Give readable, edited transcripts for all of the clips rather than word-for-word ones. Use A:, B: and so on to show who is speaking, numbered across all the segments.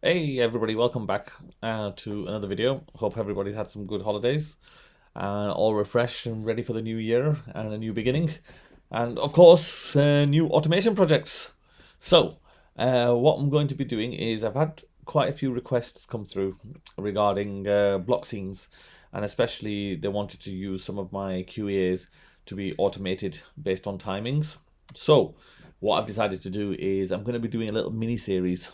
A: Hey everybody, welcome back to another video. Hope everybody's had some good holidays and all refreshed and ready for the new year and a new beginning. And of course, new automation projects. So, what I'm going to be doing is I've had quite a few requests come through regarding block scenes, and especially they wanted to use some of my QAs to be automated based on timings. So, what I've decided to do is I'm going to be doing a little mini series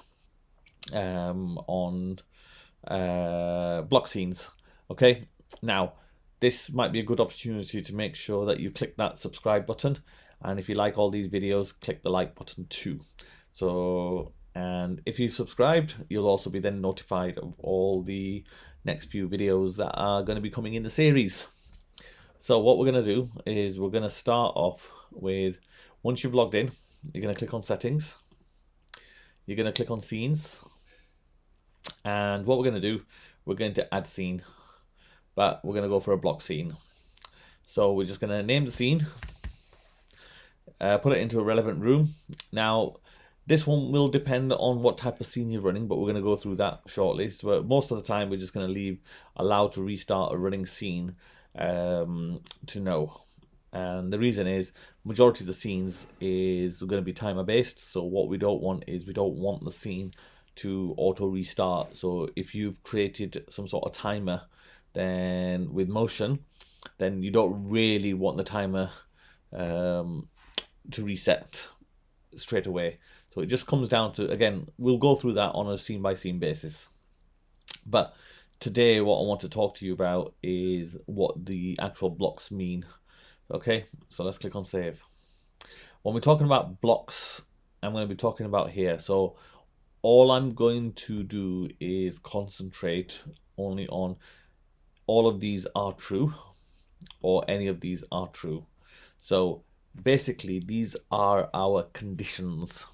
A: on block scenes. Okay, now this might be a good opportunity to make sure that you click that subscribe button, and if you like all these videos, click the like button too. So, and if you've subscribed, you'll also be then notified of all the next few videos that are going to be coming in the series. So what we're going to do is we're going to start off with, once you've logged in, you're going to click on settings, you're going to click on scenes, and what we're going to do, we're going to add scene, but we're going to go for a block scene. So we're just going to name the scene, put it into a relevant room. Now this one will depend on what type of scene you're running, but we're going to go through that shortly. So most of the time we're just going to leave allow to restart a running scene to no. And the reason is majority of the scenes is going to be timer based. So what we don't want is we don't want the scene to auto restart. So if you've created some sort of timer then with motion, then you don't really want the timer to reset straight away. So it just comes down to, again, we'll go through that on a scene by scene basis. But today what I want to talk to you about is what the actual blocks mean. Okay, so let's click on save. When we're talking about blocks, I'm going to be talking about here. So all I'm going to do is concentrate only on all of these are true or any of these are true. So basically these are our conditions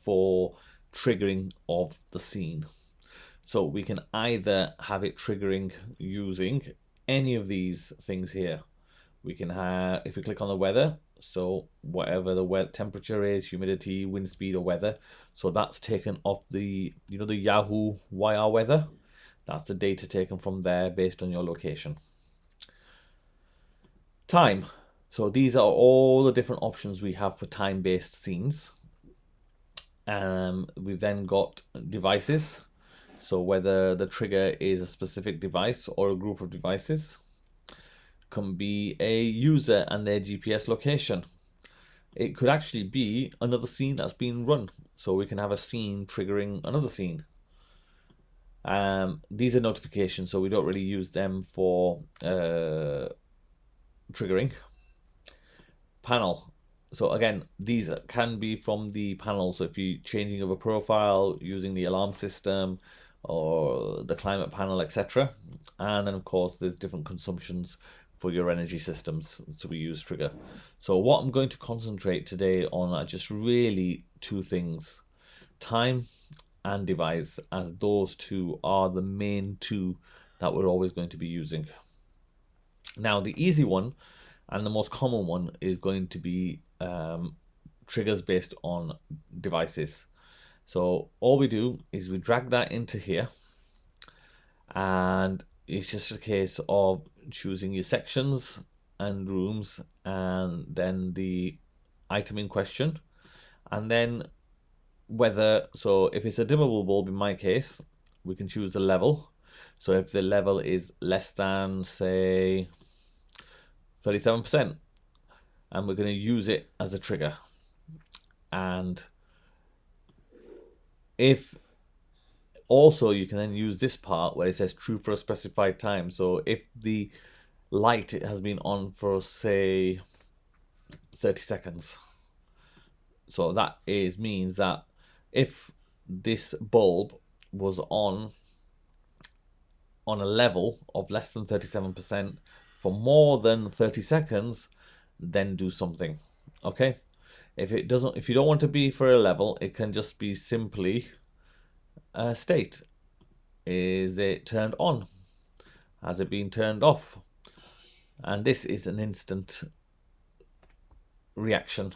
A: for triggering of the scene. So we can either have it triggering using any of these things here. We can have, if we click on the weather, so whatever the weather temperature is, humidity, wind speed or weather, so that's taken off the, you know, the Yahoo YR weather. That's the data taken from there based on your location. Time. So these are all the different options we have for time-based scenes. We've then got devices. So whether the trigger is a specific device or a group of devices. Can be a user and their GPS location. It could actually be another scene that's being run. So we can have a scene triggering another scene. These are notifications, so we don't really use them for triggering. Panel. So again, these can be from the panel. So if you're changing of a profile, using the alarm system or the climate panel, etc. And then of course there's different consumptions for your energy systems, so we use trigger. So what I'm going to concentrate today on are just really two things, time and device, as those two are the main two that we're always going to be using. Now the easy one and the most common one is going to be triggers based on devices. So all we do is we drag that into here, and it's just a case of choosing your sections and rooms and then the item in question, and then whether, so if it's a dimmable bulb in my case, we can choose the level. So if the level is less than, say, 37%, and we're going to use it as a trigger. And if also you can then use this part where it says true for a specified time. So if the light has been on for, say, 30 seconds, so that means that if this bulb was on a level of less than 37% for more than 30 seconds, then do something. Okay, if it doesn't, if you don't want to be for a level, it can just be simply state, is it turned on, has it been turned off? And this is an instant reaction.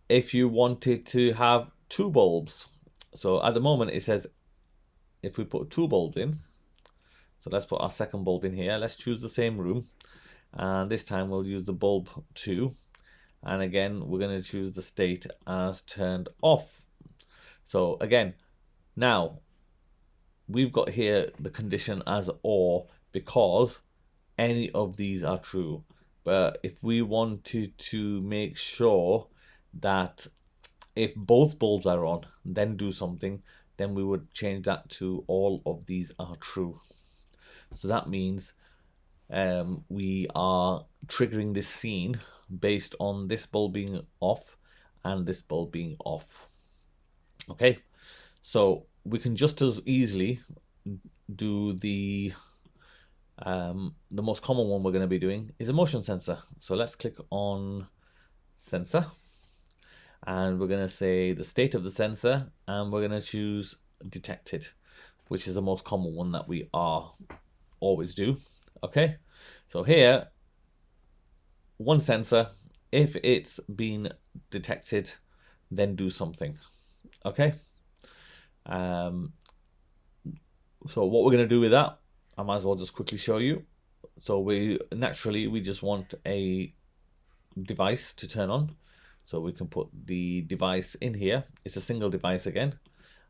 A: If you wanted to have two bulbs So at the moment it says if we put 2 bulbs in, so let's put our second bulb in here. Let's choose the same room, and this time we'll use the bulb 2, and again we're going to choose the state as turned off. So again, now we've got here the condition as OR because any of these are true. But if we wanted to make sure that if both bulbs are on, then do something, then we would change that to all of these are true. So that means we are triggering this scene based on this bulb being off and this bulb being off. Okay, so we can just as easily do the most common one we're going to be doing is a motion sensor. So let's click on sensor, and we're going to say the state of the sensor, and we're going to choose detected, which is the most common one that we always do. Okay, so here, one sensor, if it's been detected, then do something. Okay, so what we're going to do with that, I might as well just quickly show you. So we just want a device to turn on, so we can put the device in here. It's a single device again,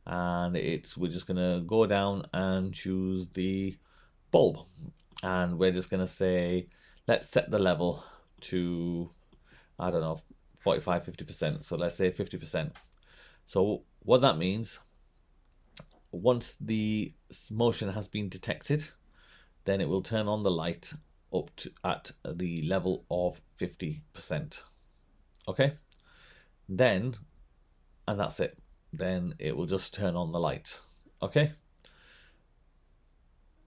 A: and we're just going to go down and choose the bulb, and we're just going to say let's set the level to, I don't know, 45-50%. So let's say 50%. So what that means, once the motion has been detected, then it will turn on the light up to at the level of 50%. Okay, then, and that's it. Then it will just turn on the light. Okay,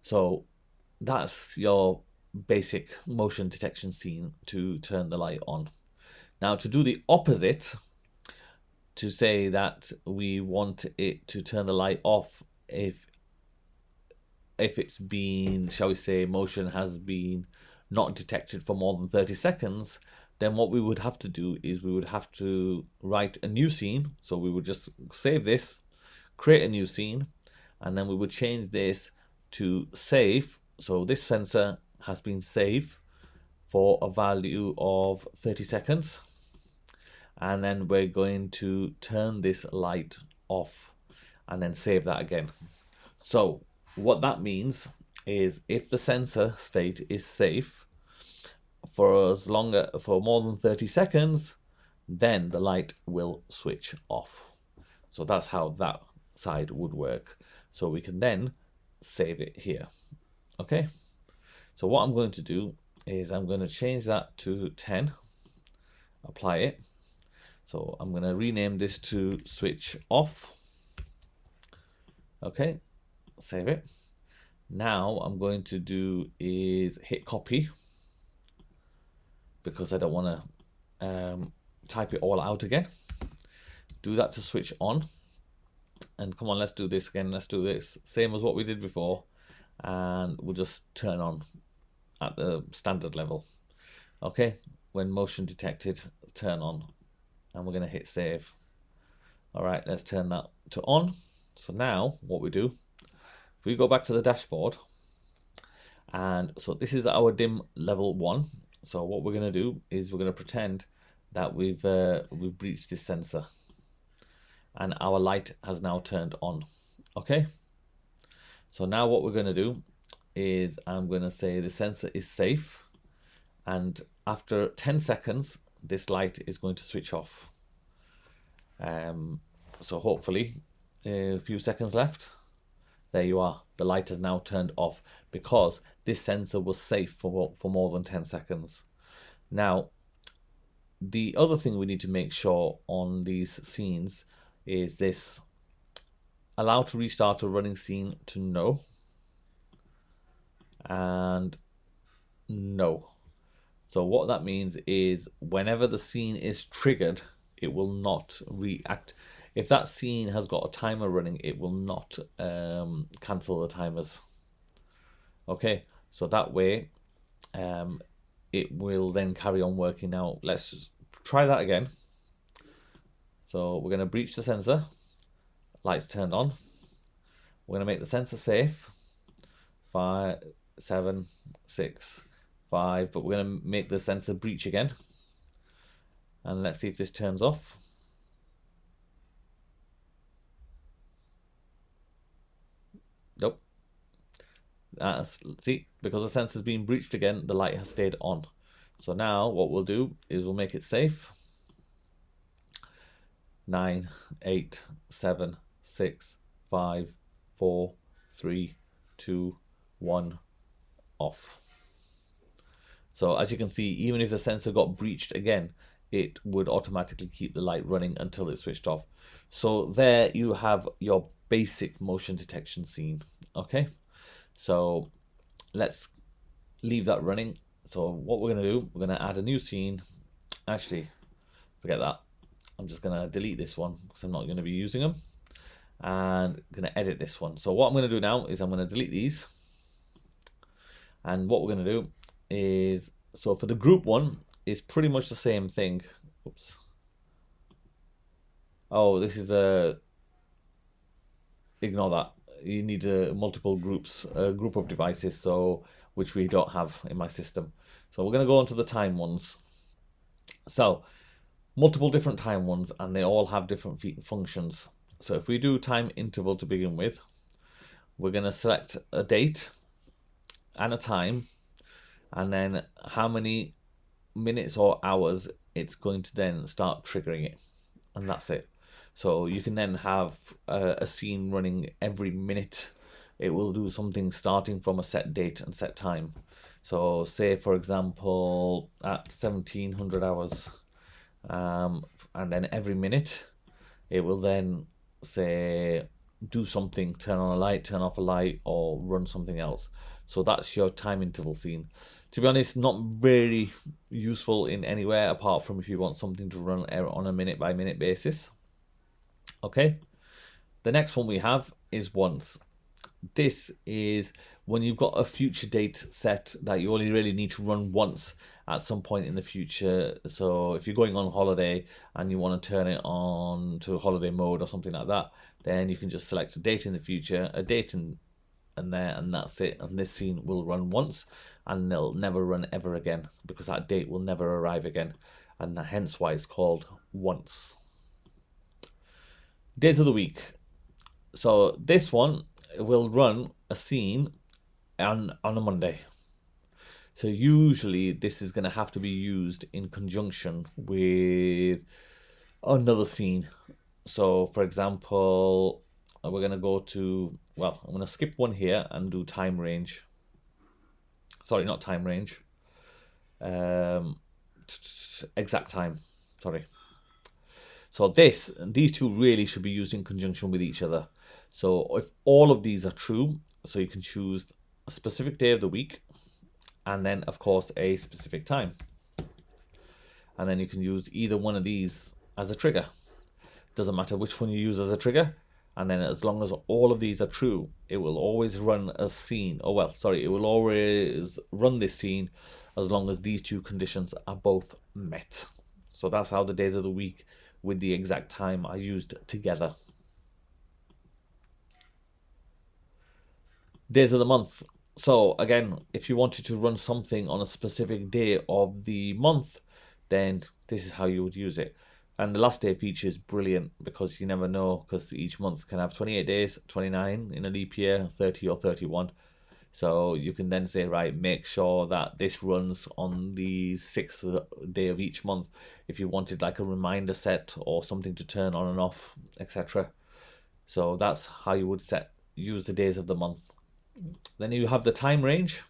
A: so that's your basic motion detection scene to turn the light on. Now, to do the opposite, to say that we want it to turn the light off if it's been, shall we say, motion has been not detected for more than 30 seconds, then what we would have to do is we would have to write a new scene. So we would just save this, create a new scene, and then we would change this to save. So this sensor has been saved for a value of 30 seconds. And then we're going to turn this light off and then save that again. So what that means is if the sensor state is safe for more than 30 seconds, then the light will switch off. So that's how that side would work. So we can then save it here. Okay, so what I'm going to do is I'm going to change that to 10, apply it. So I'm going to rename this to switch off. Okay, save it. Now I'm going to do is hit copy, because I don't want to type it all out again. Do that to switch on. And come on, let's do this again. Let's do this same as what we did before, and we'll just turn on at the standard level. Okay, when motion detected, turn on, and we're going to hit save. All right, let's turn that to on. So now what we do, if we go back to the dashboard, and so this is our dim level 1. So what we're going to do is we're going to pretend that we've breached this sensor, and our light has now turned on. Okay, so now what we're going to do is I'm going to say the sensor is safe, and after 10 seconds this light is going to switch off. So hopefully a few seconds left. There you are. The light has now turned off because this sensor was safe for more than 10 seconds. Now, the other thing we need to make sure on these scenes is this: allow to restart a running scene to no, and no. So what that means is whenever the scene is triggered, it will not react. If that scene has got a timer running, it will not cancel the timers. Okay, so that way it will then carry on working. Now let's just try that again. So we're going to breach the sensor, lights turned on. We're going to make the sensor safe. 5, 7, 6, 5. But we're going to make the sensor breach again. And let's see if this turns off. Nope. See, because the sensor's been breached again, the light has stayed on. So now what we'll do is we'll make it safe. 9, 8, 7, 6, 5, 4, 3, 2, 1, off. So as you can see, even if the sensor got breached again, it would automatically keep the light running until it's switched off. So there you have your basic motion detection scene. Okay, so let's leave that running. So what we're going to do, we're going to add a new scene. Actually, forget that. I'm just going to delete this one because I'm not going to be using them. And I'm going to edit this one. So what I'm going to do now is I'm going to delete these. And what we're going to do is, so for the group one, it's pretty much the same thing. Oops. Oh, this is a... Ignore that. You need multiple groups, a group of devices, so which we don't have in my system. So we're going to go on to the time ones. So multiple different time ones, and they all have different functions. So if we do time interval to begin with, we're going to select a date and a time, and then how many minutes or hours it's going to then start triggering it, and that's it. So you can then have a scene running every minute. It will do something starting from a set date and set time. So say, for example, at 1700 hours, and then every minute, it will then say, do something, turn on a light, turn off a light, or run something else. So that's your time interval scene. To be honest, not very useful in anywhere apart from if you want something to run on a minute by minute basis. Okay, the next one we have is once. This is when you've got a future date set that you only really need to run once at some point in the future. So if you're going on holiday and you want to turn it on to holiday mode or something like that, then you can just select a date in the future, a date and there, and that's it. And this scene will run once, and they'll never run ever again because that date will never arrive again, and hence why it's called once. Days of the week. So this one will run a scene on a Monday. So usually this is going to have to be used in conjunction with another scene. So for example, we're going to go to, well, I'm going to skip one here and do time range. Sorry, not time range. Exact time. Sorry. So these two really should be used in conjunction with each other. So if all of these are true, so you can choose a specific day of the week, and then of course a specific time. And then you can use either one of these as a trigger. Doesn't matter which one you use as a trigger. And then as long as all of these are true, it will always run a scene. Oh, well, sorry, it will always run this scene as long as these two conditions are both met. So that's how the days of the week with the exact time are used together. Days of the month. So again, if you wanted to run something on a specific day of the month, then this is how you would use it. And the last day feature is brilliant because you never know, because each month can have 28 days, 29 in a leap year, 30 or 31. So you can then say, right, make sure that this runs on the 6th day of each month if you wanted like a reminder set or something to turn on and off, etc. So that's how you would use the days of the month. Then you have the time range.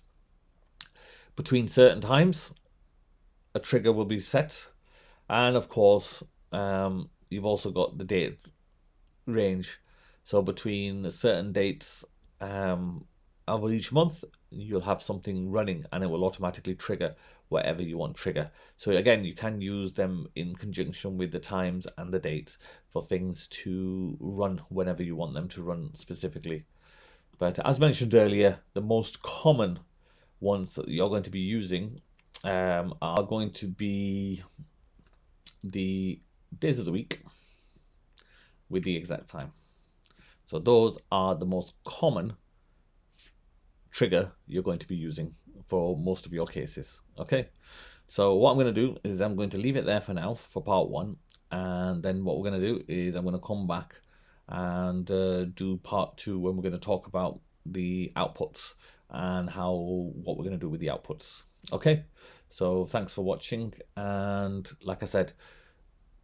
A: Between certain times, a trigger will be set. And of course, you've also got the date range. So between certain dates of each month, you'll have something running and it will automatically trigger whatever you want trigger. So again, you can use them in conjunction with the times and the dates for things to run whenever you want them to run specifically. But as mentioned earlier, the most common ones that you're going to be using are going to be the days of the week with the exact time. So those are the most common trigger you're going to be using for most of your cases. Okay, so what I'm going to do is I'm going to leave it there for now for part 1, and then what we're going to do is I'm going to come back and do part 2 when we're going to talk about the outputs and what we're going to do with the outputs. Okay, so thanks for watching, and like I said,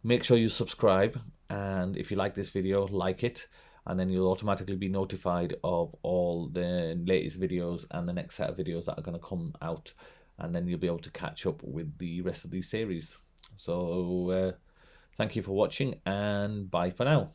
A: make sure you subscribe, and if you like this video, like it, and then you'll automatically be notified of all the latest videos and the next set of videos that are going to come out, and then you'll be able to catch up with the rest of these series. So thank you for watching, and bye for now.